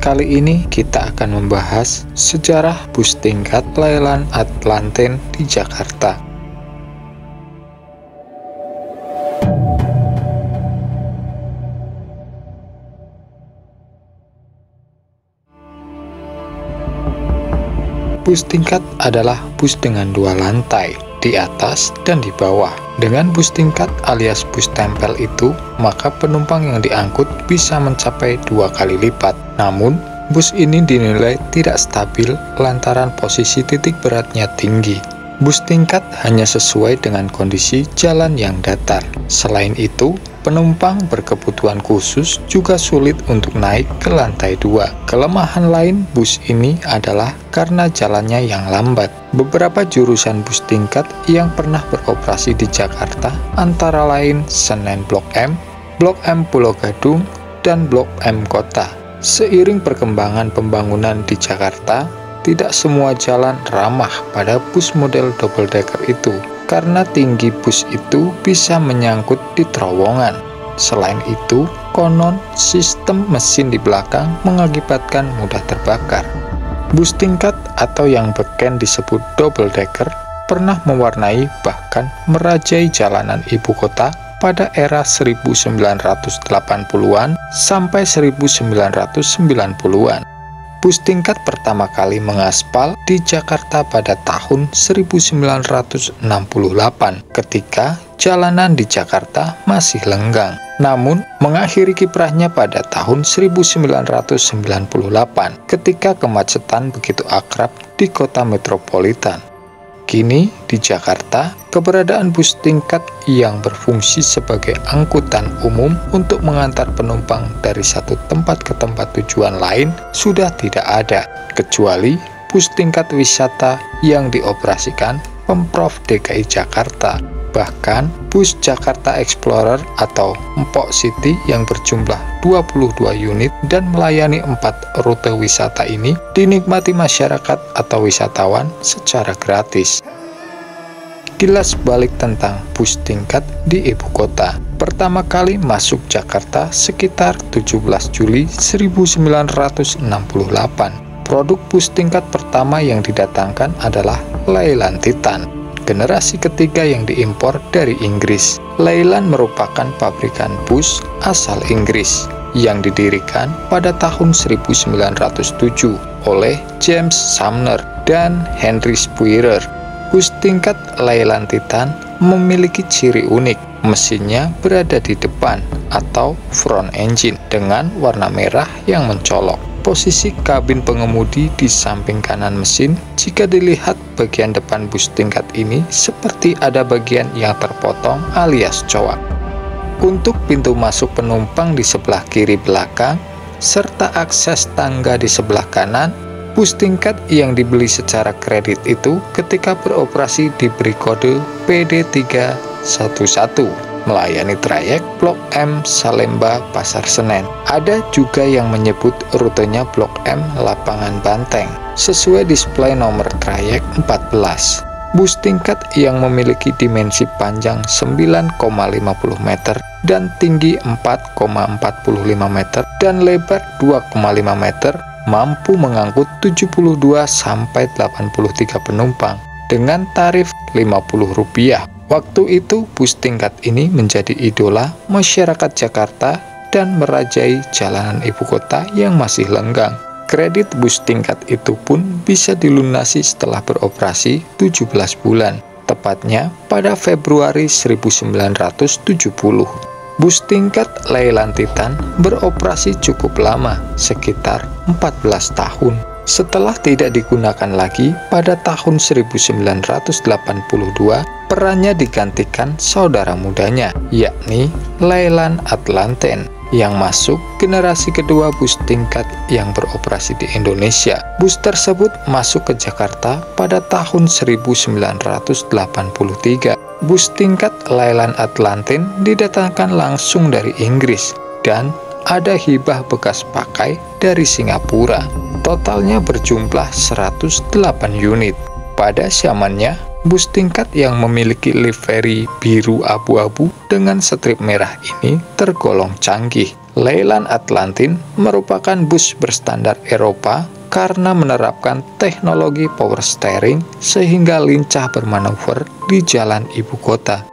Kali ini kita akan membahas sejarah bus tingkat Leyland Atlantin di Jakarta. Bus tingkat adalah bus dengan dua lantai, di atas dan di bawah. Dengan bus tingkat alias bus tempel itu, maka penumpang yang diangkut bisa mencapai 2 kali lipat. Namun, bus ini dinilai tidak stabil lantaran posisi titik beratnya tinggi. Bus tingkat hanya sesuai dengan kondisi jalan yang datar. Selain itu, penumpang berkebutuhan khusus juga sulit untuk naik ke lantai 2. Kelemahan lain bus ini adalah karena jalannya yang lambat. Beberapa jurusan bus tingkat yang pernah beroperasi di Jakarta antara lain Senen Blok M Pulau Gadung, dan Blok M Kota. Seiring perkembangan pembangunan di Jakarta, tidak semua jalan ramah pada bus model double decker itu, karena tinggi bus itu bisa menyangkut di terowongan. Selain itu, konon sistem mesin di belakang mengakibatkan mudah terbakar. Bus tingkat atau yang beken disebut double decker pernah mewarnai bahkan merajai jalanan ibu kota pada era 1980-an sampai 1990-an. Bus tingkat pertama kali mengaspal di Jakarta pada tahun 1968 ketika jalanan di Jakarta masih lenggang. Namun, mengakhiri kiprahnya pada tahun 1998 ketika kemacetan begitu akrab di kota metropolitan. Kini, di Jakarta, keberadaan bus tingkat yang berfungsi sebagai angkutan umum untuk mengantar penumpang dari satu tempat ke tempat tujuan lain sudah tidak ada, kecuali bus tingkat wisata yang dioperasikan Pemprov DKI Jakarta. Bahkan, bus Jakarta Explorer atau Mpok City yang berjumlah 22 unit dan melayani 4 rute wisata ini dinikmati masyarakat atau wisatawan secara gratis. Kilas balik tentang bus tingkat di ibu kota. Pertama kali masuk Jakarta sekitar 17 Juli 1968. Produk bus tingkat pertama yang didatangkan adalah Leyland Titan, generasi ketiga yang diimpor dari Inggris. Leyland merupakan pabrikan bus asal Inggris yang didirikan pada tahun 1907 oleh James Sumner dan Henry Spuyer. Bus tingkat Leyland Titan memiliki ciri unik. Mesinnya berada di depan atau front engine dengan warna merah yang mencolok. Posisi kabin pengemudi di samping kanan mesin. Jika dilihat bagian depan bus tingkat ini seperti ada bagian yang terpotong alias cowak. Untuk pintu masuk penumpang di sebelah kiri belakang serta akses tangga di sebelah kanan, bus tingkat yang dibeli secara kredit itu ketika beroperasi diberi kode PD311 melayani trayek Blok M Salemba Pasar Senen. Ada juga yang menyebut rutenya Blok M Lapangan Banteng sesuai display nomor trayek 14. Bus tingkat yang memiliki dimensi panjang 9,50 meter dan tinggi 4,45 meter dan lebar 2,5 meter mampu mengangkut 72 sampai 83 penumpang dengan tarif Rp50. Waktu itu bus tingkat ini menjadi idola masyarakat Jakarta dan merajai jalanan ibu kota yang masih lenggang. Kredit bus tingkat itu pun bisa dilunasi setelah beroperasi 17 bulan, tepatnya pada Februari 1970. Bus tingkat Leyland Titan beroperasi cukup lama, sekitar 14 tahun. Setelah tidak digunakan lagi pada tahun 1982, perannya digantikan saudara mudanya, yakni Leyland Atlantin, yang masuk generasi kedua bus tingkat yang beroperasi di Indonesia. Bus tersebut masuk ke Jakarta pada tahun 1983. Bus tingkat Leyland Atlantin didatangkan langsung dari Inggris dan ada hibah bekas pakai dari Singapura. Totalnya berjumlah 108 unit. Pada zamannya, Bus tingkat yang memiliki livery biru abu-abu dengan strip merah ini tergolong canggih. Leyland Atlantin merupakan bus berstandar Eropa karena menerapkan teknologi power steering sehingga lincah bermanuver di jalan ibu kota.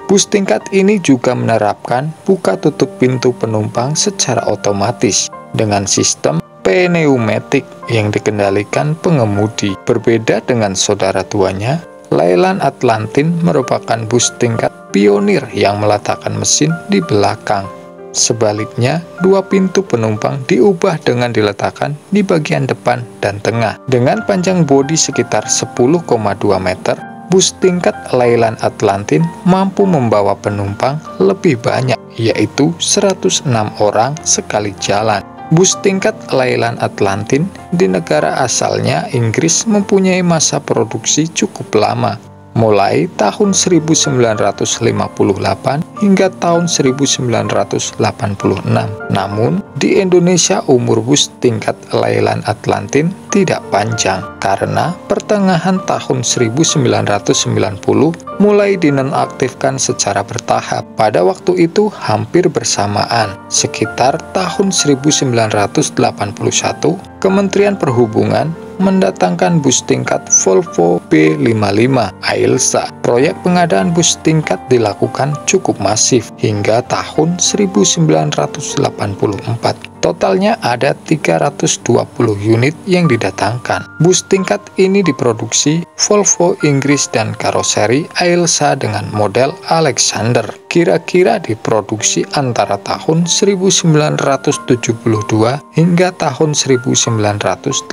Bus tingkat ini juga menerapkan buka tutup pintu penumpang secara otomatis dengan sistem pneumatik yang dikendalikan pengemudi. Berbeda dengan saudara tuanya, Leyland Atlantin merupakan bus tingkat pionir yang meletakkan mesin di belakang. Sebaliknya, dua pintu penumpang diubah dengan diletakkan di bagian depan dan tengah. Dengan panjang bodi sekitar 10,2 meter, bus tingkat Leyland Atlantin mampu membawa penumpang lebih banyak, yaitu 106 orang sekali jalan. Bus tingkat Leyland Atlantin di negara asalnya Inggris mempunyai masa produksi cukup lama, mulai tahun 1958 hingga tahun 1986. Namun, di Indonesia umur bus tingkat Leyland Atlantin tidak panjang karena pertengahan tahun 1990 mulai dinonaktifkan secara bertahap. Pada waktu itu hampir bersamaan, sekitar tahun 1981, Kementerian Perhubungan mendatangkan bus tingkat Volvo B55 Ailsa. Proyek pengadaan bus tingkat dilakukan cukup masif hingga tahun 1984. Totalnya ada 320 unit yang didatangkan. Bus tingkat ini diproduksi Volvo Inggris dan karoseri Ailsa dengan model Alexander. Kira-kira diproduksi antara tahun 1972 hingga tahun 1984.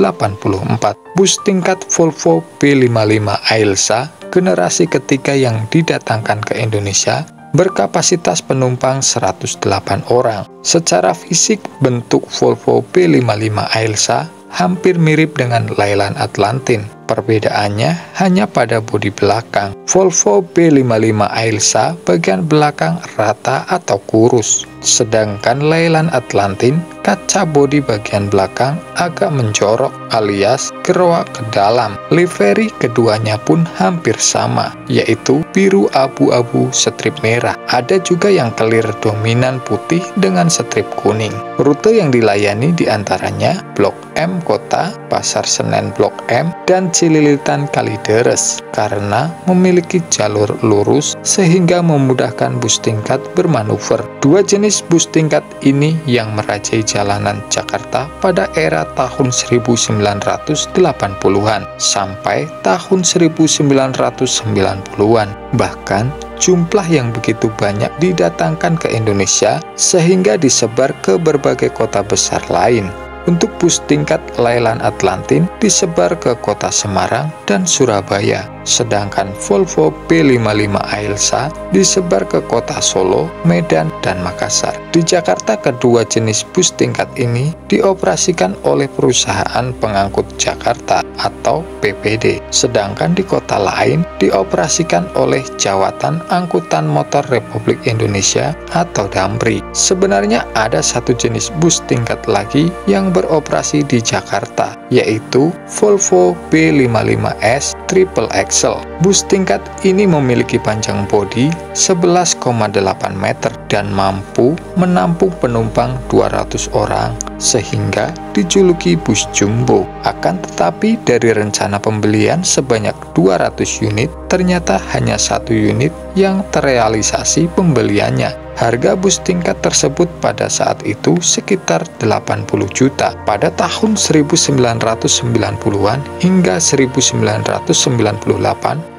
Bus tingkat Volvo B55 Ailsa generasi ketiga yang didatangkan ke Indonesia berkapasitas penumpang 108 orang. Secara fisik, bentuk Volvo B55 Ailsa hampir mirip dengan Leyland Atlantin. Perbedaannya hanya pada bodi belakang. Volvo B55 Ailsa bagian belakang rata atau kurus, sedangkan Leyland Atlantin kaca bodi bagian belakang agak menjorok alias gerowak ke dalam. Livery keduanya pun hampir sama, yaitu biru abu-abu strip merah. Ada juga yang clear dominan putih dengan strip kuning. Rute yang dilayani diantaranya Blok M Kota, Pasar Senen Blok M, dan Cililitan Kalideres karena memiliki jalur lurus sehingga memudahkan bus tingkat bermanuver. Dua jenis bus tingkat ini yang merajai jalanan Jakarta pada era tahun 1980-an sampai tahun 1990-an. Bahkan jumlah yang begitu banyak didatangkan ke Indonesia sehingga disebar ke berbagai kota besar lain. Untuk bus tingkat Leyland Atlantin disebar ke kota Semarang dan Surabaya, sedangkan Volvo B55 Ailsa disebar ke kota Solo, Medan, dan Makassar. Di Jakarta, kedua jenis bus tingkat ini dioperasikan oleh Perusahaan Pengangkut Jakarta atau PPD, sedangkan di kota lain dioperasikan oleh Jawatan Angkutan Motor Republik Indonesia atau Damri. Sebenarnya ada satu jenis bus tingkat lagi yang beroperasi di Jakarta, yaitu Volvo B55S Triple Axle. Bus tingkat ini memiliki panjang bodi 11,8 meter dan mampu menampung penumpang 200 orang sehingga dijuluki bus jumbo. Akan tetapi dari rencana pembelian sebanyak 200 unit, ternyata hanya 1 unit yang terrealisasi pembeliannya. Harga bus tingkat tersebut pada saat itu sekitar 80 juta. Pada tahun 1990-an hingga 1998,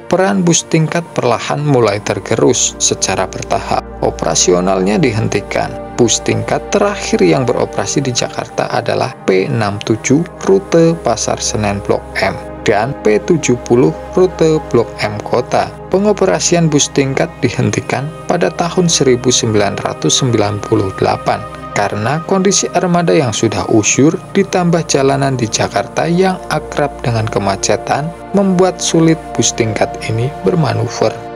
peran bus tingkat perlahan mulai tergerus secara bertahap. Operasionalnya dihentikan. Bus tingkat terakhir yang beroperasi di Jakarta adalah P67 rute Pasar Senen Blok M dan P70 rute Blok M Kota. Pengoperasian bus tingkat dihentikan pada tahun 1998 karena kondisi armada yang sudah usyur ditambah jalanan di Jakarta yang akrab dengan kemacetan membuat sulit bus tingkat ini bermanuver.